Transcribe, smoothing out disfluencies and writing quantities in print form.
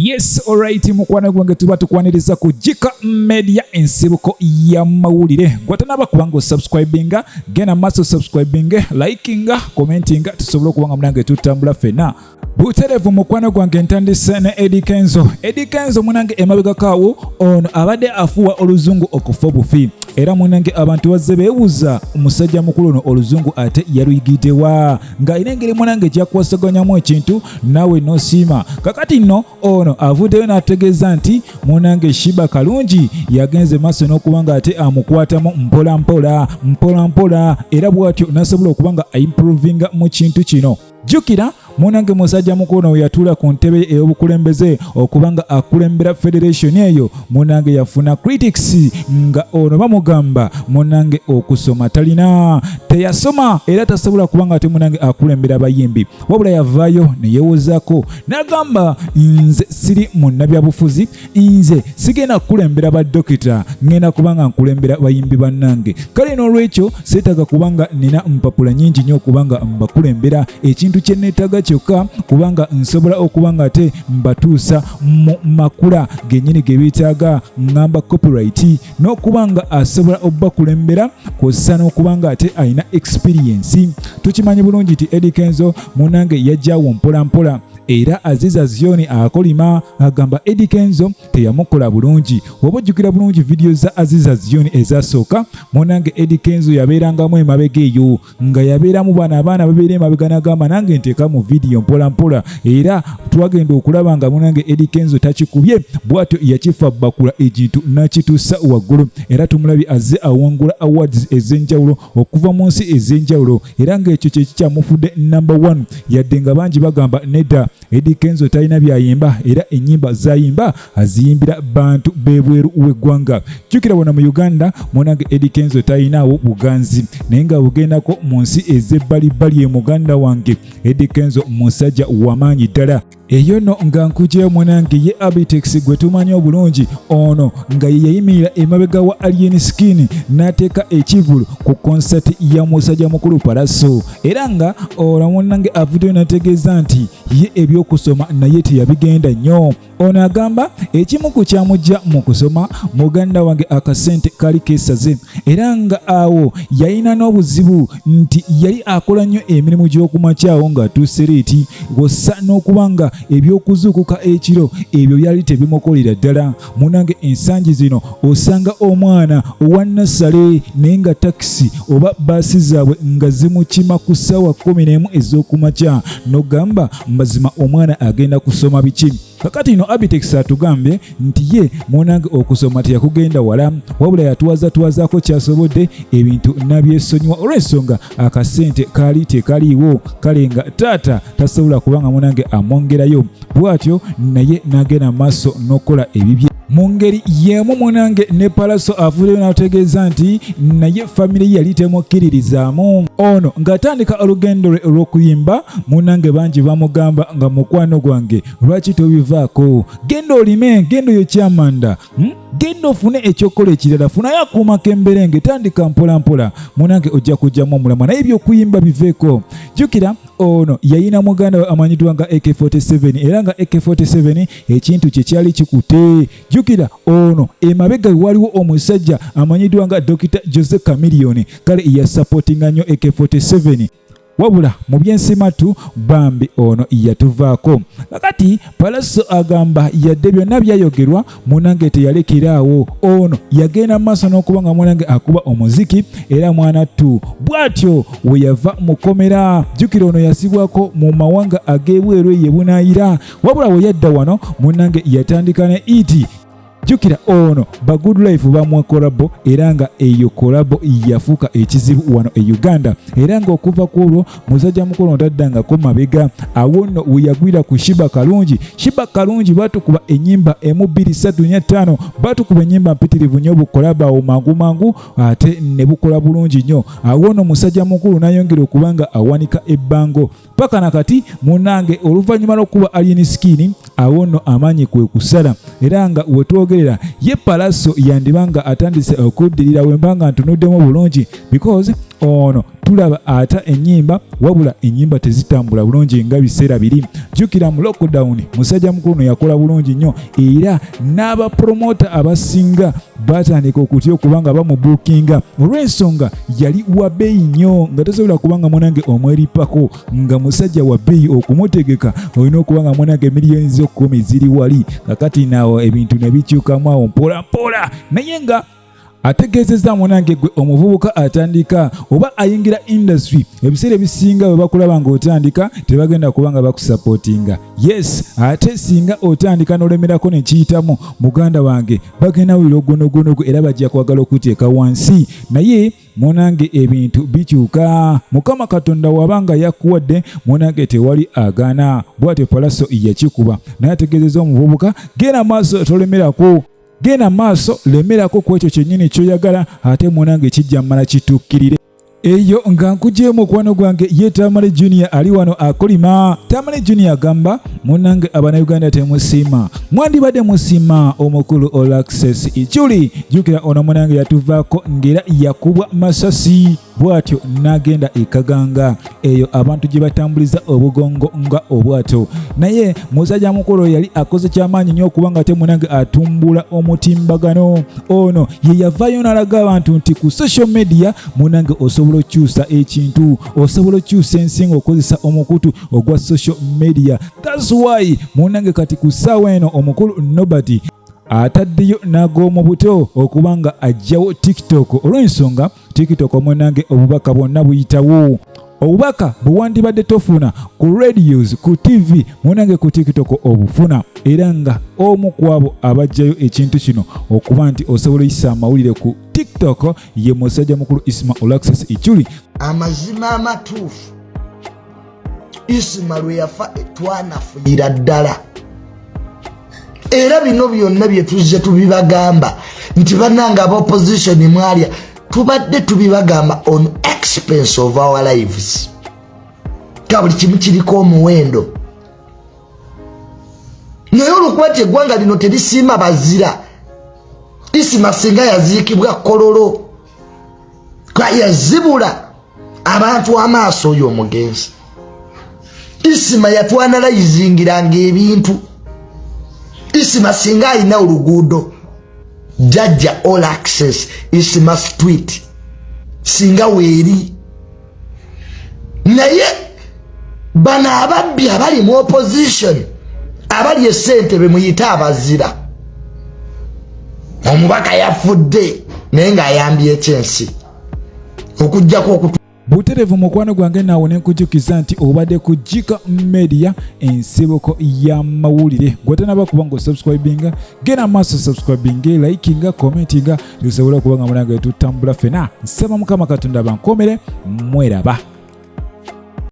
Yes, alright, mukwana gwange tuba tukwaniriza ku Jika Media ensibuko ya mawulire. Gwatanaba kubanga subscribinga, gena maso subscribinga, likinga, commentinga, tusobola kubanga munange tutambula fena. Buterevu mukwana gwange ntandise ne Eddie Kenzo. Eddie Kenzo munange emabega kawo ono abadde afuwa oluzungu okufa bufi. Era munange abantu bazze beewuza omusajja mukulu ono oluzungu ate yaluyigiddewa nga irengere munange gyakuwasaganyamu ekintu nawe nosiima. Kakati nno ono avuddeyo n'ategeeza nti munange Shiba Kalungi yagenze maaso n'okubanga ate amukwatamu mpola era bw'atyo n'asobola okubanga improvinga mu kintu kino. Jukira munange musajja mukulu yatula ku ntebe ey'obukulembeze okubanga akulembera federation eyo munange yafuna critics nga ono bamugamba munange okusoma talina teyasoma era tasobola kubanga ate munange akulembera abayimbi wabula yavaayo ne yewozaako n'agamba nze siri munnabyabufuzi nze sigenda kukulembera baddokita ngenda kubanga nkulembera bayimbi bannange kale n'olwekyo seetaga kubanga nina mpapula nyingi nnyo okubanga mbakulembera ekintu kye neetaaga kyokka kubanga nsobola okubanga ate mbatuusa mu makula gennyini ge beetaaga ngamba copyright n'okubanga asobola obbakulembera kw'ossa n'okubanga ate alina experience. Tukimanyi bulungi nti Eddie Kenzo munange yajjaawo mpola era Aziza Zioni akolima agamba Eddie Kenzo teyamukola bulungi. Oba ojjukira bulungi video za Aziza Zioni ezasooka munange Eddie Kenzo yabeerangamu emabega eyo nga yabeeramu abaana babeera emabega n'agamba nange nteeka mu video mpola era twagenda okulaba nga munange Eddie Kenzo takikubye bw'atyo yakifa bakula ekintu n'akituusa waggulu era tumulabye azze awangula awards ez'enjawulo okuva mu nsi ez'enjawulo era ng'ekyo kye kikyamufudde number 1 yadde nga bangi bagamba nedda Eddie Kenzo talina byayimba era ennyimba zayimba aziyimbira bantu b'ebweru w'eggwanga. Jjukira wano mu Uganda munange Eddie Kenzo talinaawo buganzi naye nga bugendako mu nsi ez'ebbalibbali muganda wange Eddie Kenzo musajja w'amaanyi ddala. Eyo no nga nkugyeyo munange ye Abitex gwe tumanyi obulungi ono nga ye yayimirira emabega wa Alien Skin n'ateeka ekivulu ku konsati ya musajja mukulu Palaso era nga ono munange avuddeyo n'ategeeza nti ye ebyokusoma naye teyabigenda nnyo. Ono agamba ekimu ku kyamujja mu kusoma muganda wange akasente kali keesaze era nga awo yalina n'obuzibu nti yali akola nnyo emirimu gy'okumakyawo ng'atuuse leeti gossa n'okubanga ebyokuzuukuka ekiro ebyo byali tebimukolera ddala. Munange ensangi zino osanga omwana owa nasale naye nga takisi oba baasi zaabwe nga zimukima ku ssaawa 11 ez'okumakya n'ogamba mazima omwana agenda kusoma biki. Kakati ino Abitex atugambye nti ye munange okusoma teyakugenda wala wabula yatuwazaako kyasobodde ebintu nabyesonyiwa olw'ensonga akasente kaali tekaliiwo kale nga taata tasobola kubanga munange amwongerayo bw'atyo naye n'agenda maaso n'okola ebibye. Mu ngeri yeemu munange ne Palaso avuddeyo n'ategeeza nti naye famire ye yali temukkiririzaamu ono ng'atandika olugendo lwe olw'okuyimba munange bangi bamugamba nga mukwano gwange lwaki tobivaako genda olime genda oyo kyamanda genda ofune ekyokola ekirala funayo akuumako emberenge tandika mpola munange ojja kujjamu omulamwa naye ebyokuyimba biveeko. Jjukira ono yayina muganda we amanyiddwa nga AK47 era nga AK47 ekintu kye kyali kikutte. Jjukira ono emabega waliwo omusajja amanyiddwa nga Dr. Jose Chameleone kale yasapootinga nnyo AK47 wabula mu byensimatu Bambi ono yatuvaako. Kakati Palaso agamba yadde byonna byayogerwa munange teyalekeraawo ono yagenda maaso n'okubanga munange akuba omuziki era mwana tu bw'atyo we yava mu komera. Jjukira ono yasibwako mu mawanga ag'ebweru ye bunaayira wabula we yadda wano munange yatandika ne iti. Jjukira ono ba Good Life bamwa kolabo era nga eyo kolabo yafuuka ekizibu wano e Uganda era nga okuva ku olwo musajja mukulu ntaddangako mabega awo nno we yagwira ku Shiba Kalungi batukuba ennyimba 1 2 3 4 5 batukuba ennyimba mpitirivu nnyo bukolaba awo mangu ate ne bukola bulungi nnyo. Awo nno musajja mukulu n'ayongera okubanga awanika ebbango paka nakati munange oluvannyuma lw'okuba Alien Skin awo nno amaanyi kwe kusala era nga wetwogerera ye Palaso yandibanga atandise okuddirira wembanga ntunuddemu bulungi because ono tulaba ata ennyimba wabula ennyimba tezitambula bulungi nga biseera biri. Jjukira mu lockdown musajja mukulu no yakola bulungi nnyo era n'aba promota abasinga batandika okutya okubanga bamubuukinga olw'ensonga yali wa bbeeyi nnyo nga tosobola kubanga munange omweripako nga musajja wa bbeeyi okumutegeka olina okubanga munange miliyoni z'okkumi ziri wali. Kakati naawo ebintu ne bikyukamu awo mpola mpola naye nga ategeezezza munange gwe omuvubuka atandika oba ayingira industry ebiseera ebisinga bwe bakulaba ng'otandika tebagenda kubanga bakusapootinga. Yes, ate singa otandika n'olemerako ne kiyitamu muganda wange bagenda wulira ogonogonogo era bajja kwagala okuteeka wansi. Naye munange ebintu bikyuka. Mukama Katonda wabanga yakuwadde munange tewali agaana. Bw'atyo Palaso yakikuba naye ategeezezza omuvubuka genda maaso tolemerako. Genda maaso lemerako ku ekyo kyennyini kyoyagala ate munange kijja mmala kituukirire. Eyo nga nkugyemu okwano gwange ye Tamale Junior ali wano akolima. Tamale Junior agamba munange Abannayuganda temusiima mwandibadde musiima omukulu Alaze Iculi. Jjukira ono munange yatuvaako ng'era yakubwa masasi bw'atyo n'agenda ekaganga eyo abantu gye batambuliza obugongo nga obwato. Naye musajja mukulu yali akoze kyamaanyi nnyo okubanga ate munange atumbula omutimbagano. Ono ye yavaayo n'alaga abantu nti ku social media munange osobola okyusa ekintu, osobola okyusa ensi ng'okozesa omukutu ogwa social media. That's why munange kati ku ssaawa eno omukulu Nobody ataddeyo n'ag'omu buto okubanga ajjawo TikTok olw'ensonga TikTok munange obubaka bwonna buyitawo. Obubaka bwewandibadde tofuna ku radios ku TV munange ku TikTok obufuna era nga omu ku abo abajjayo ekintu kino okuba nti osobola oyisa amawulire ku TikTok ye musajja mukulu Alaze Iculi. Amazima amatuufu Isima lwe yafa twanafuira ddala era bino byonna bye tuzze tubibagamba nti bannanga aba opposition mwalya tubadde tubibagamba on expense of our lives. Kabuli kimu kiriko omuwendo naye olukwate eggwanga lino terisiima bazira. Isima singa yaziikibwa Kololo yazibula abantu amaaso oyo omugenzi. Isima yatwanalizingiranga ebintu. Isima singa alina oluguudo Jajja all access Isima street singa weeri. Naye bano ababbi abali mu opposition abali essente bemuyita abazira. Omubaka yafudde naye ng'ayambye ekyensi okuggyako buterevu mukwano gwange naawe ne nkujjukiza nti obadde ku Jika Media ensibuko y'amawulire. Gwatanaba kuba ng'osubscribinga genda maaso subscribinga likinga commentinga tusobola okuba nga munange tutambula ffena. Nsaba Mukama Katonda bankomere mweraba.